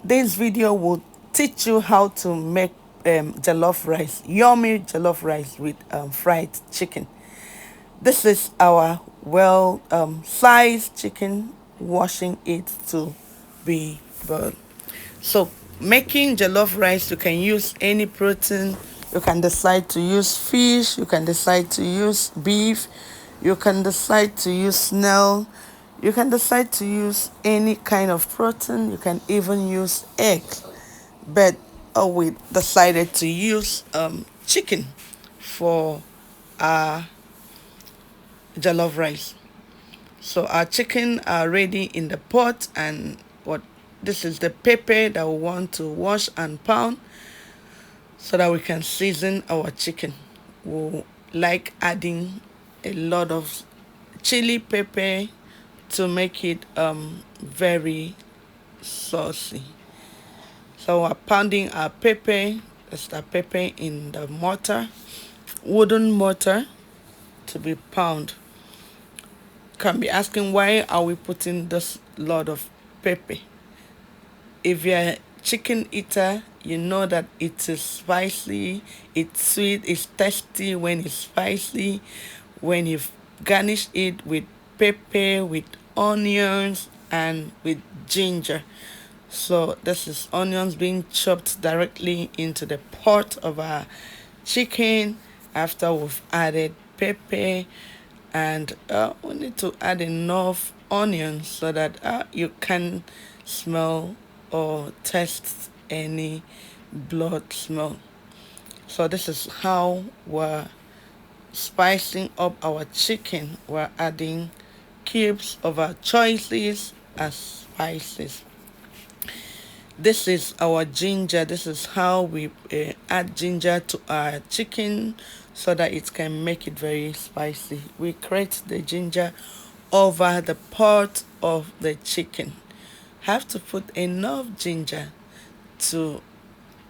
This video will teach you how to make jollof rice, yummy jollof rice with fried chicken. This is our well sized chicken, washing it to be boiled. So making jollof rice, you can use any protein. You can decide to use fish, you can decide to use beef, you can decide to use snail, you can decide to use any kind of protein, you can even use egg. But we decided to use chicken for our jollof rice. So our chicken are ready in the pot, and what this is the pepper that we want to wash and pound so that we can season our chicken. We like adding a lot of chili pepper to make it very saucy. So we're pounding our pepper. That's the pepper in the mortar, wooden mortar, to be pound. Can be asking, why are we putting this lot of pepper? If you're a chicken eater, you know that it is spicy, it's sweet, it's tasty when it's spicy. When you garnish it with pepper, with onions, and with ginger. So this is onions being chopped directly into the pot of our chicken after we've added pepper, and we need to add enough onions so that you can smell or taste any blood smell. So this is how we're spicing up our chicken. We're adding cubes of our choices as spices. This is our ginger. This is how we add ginger to our chicken so that it can make it very spicy. We grate the ginger over the pot of the chicken. Have to put enough ginger to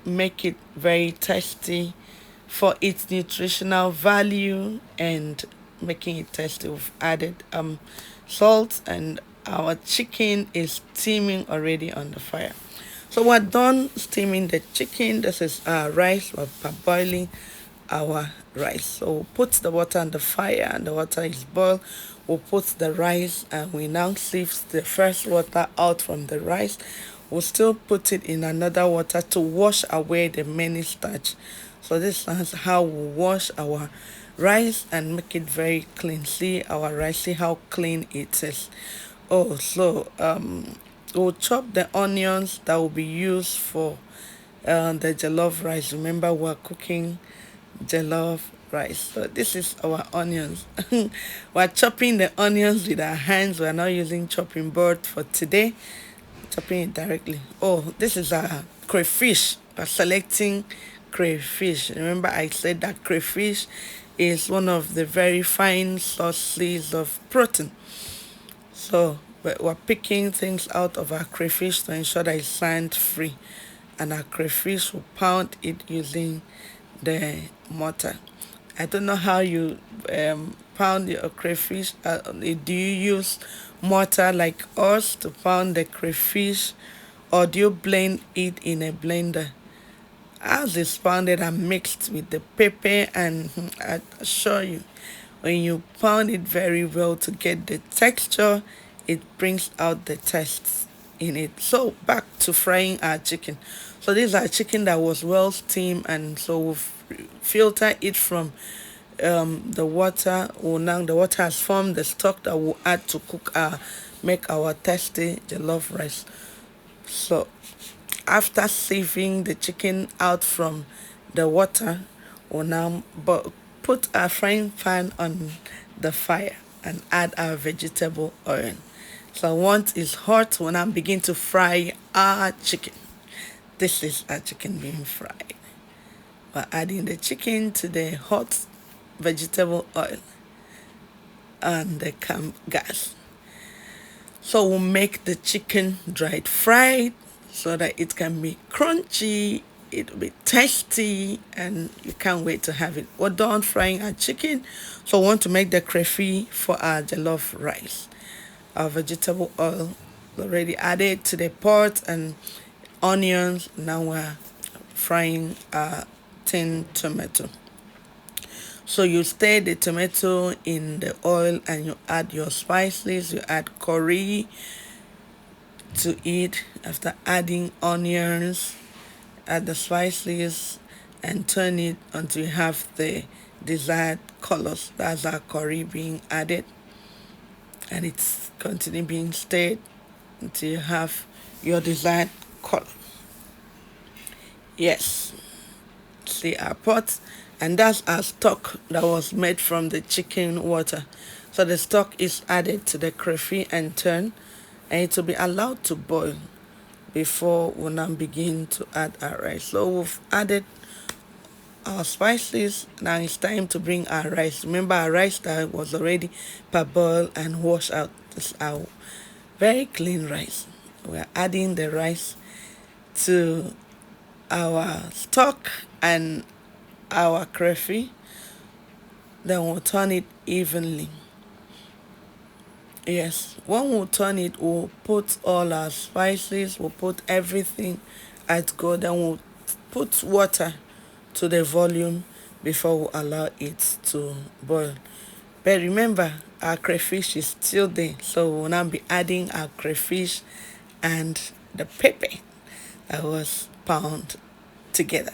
make it very tasty for its nutritional value and making it tasty. We've added salt, and our chicken is steaming already on the fire. So we're done steaming the chicken. This is our rice. We're boiling our rice. So we'll put the water on the fire, and the water is boiled. We'll put the rice, and we now sift the first water out from the rice. We'll still put it in another water to wash away the many starch. So this is how we wash our rice and make it very clean. See our rice, see how clean it is. Oh, so we'll chop the onions that will be used for the jollof rice. Remember, we're cooking jollof rice. So this is our onions. We're chopping the onions with our hands. We're not using chopping board for today. Chopping it directly. Oh, this is our crayfish. We're selecting crayfish. Remember, I said that crayfish is one of the very fine sources of protein. So we're picking things out of our crayfish to ensure that it's sand free, and our crayfish will pound it using the mortar. I don't know how you pound your crayfish. Do you use mortar like us to pound the crayfish, or do you blend it in a blender? As it's pounded and mixed with the pepper, and I assure you, when you pound it very well to get the texture, it brings out the taste in it. So back to frying our chicken. So this is our chicken that was well steamed, and so we've filtered it from the water. Well, now the water has formed the stock that we'll add to make our tasty jollof rice. So after sieving the chicken out from the water, we'll now put our frying pan on the fire and add our vegetable oil. So once it's hot, we'll now begin to fry our chicken. This is our chicken being fried. We're adding the chicken to the hot vegetable oil on the gas. So we'll make the chicken dried fried so that it can be crunchy, it will be tasty, and you can't wait to have it. We're done frying our chicken, so we want to make the crayfish for our jollof rice. Our vegetable oil already added to the pot, and onions. Now we're frying our tin tomato. So you stir the tomato in the oil and you add your spices, you add curry to it. After adding onions, add the spices and turn it until you have the desired colors. That's our curry being added, and it's continue being stirred until you have your desired color. Yes, see our pot, and that's our stock that was made from the chicken water. So the stock is added to the crayfish and turned, and it will be allowed to boil before we now begin to add our rice. So we've added our spices. Now it's time to bring our rice. Remember, our rice that was already parboiled and washed out. This is our very clean rice. We're adding the rice to our stock and our crayfish. Then we'll turn it evenly. Yes, when we turn it, we'll put all our spices, we'll put everything at go, then we'll put water to the volume before we allow it to boil. But remember, our crayfish is still there, so we'll now be adding our crayfish and the pepper that was pounded together.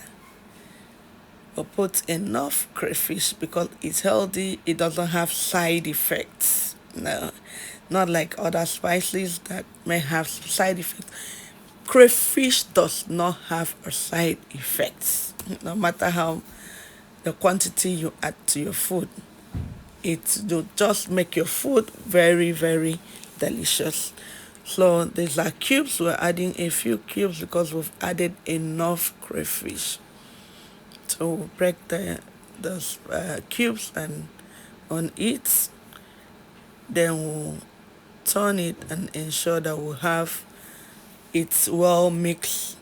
We'll put enough crayfish because it's healthy, it doesn't have side effects. No, not like other spices that may have side effects. Crayfish does not have a side effects. No matter how the quantity you add to your food, it will just make your food very, very delicious. So these are cubes. We're adding a few cubes because we've added enough crayfish. So we'll break the cubes and on it, then we'll turn it and ensure that we have it's well mixed.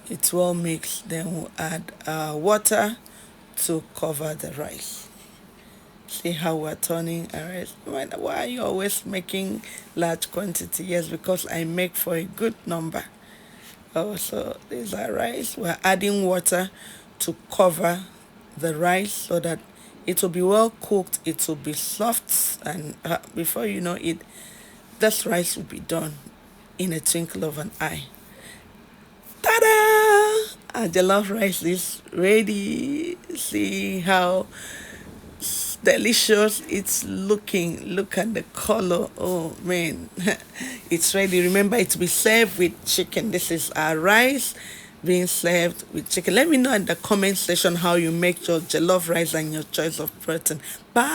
It's well mixed. Then we'll add water to cover the rice. See how we're turning our rice. Why are you always making large quantity? Yes, because I make for a good number. Oh, so these are rice. We're adding water to cover the rice so that it will be well cooked, it will be soft, and before you know it, this rice will be done in a twinkle of an eye. Ta-da! Our jollof rice is ready. See how delicious it's looking. Look at the color. Oh man, it's ready. Remember, it to be served with chicken. This is our rice being served with chicken. Let me know in the comment section how you make your jollof rice and your choice of protein. Bye.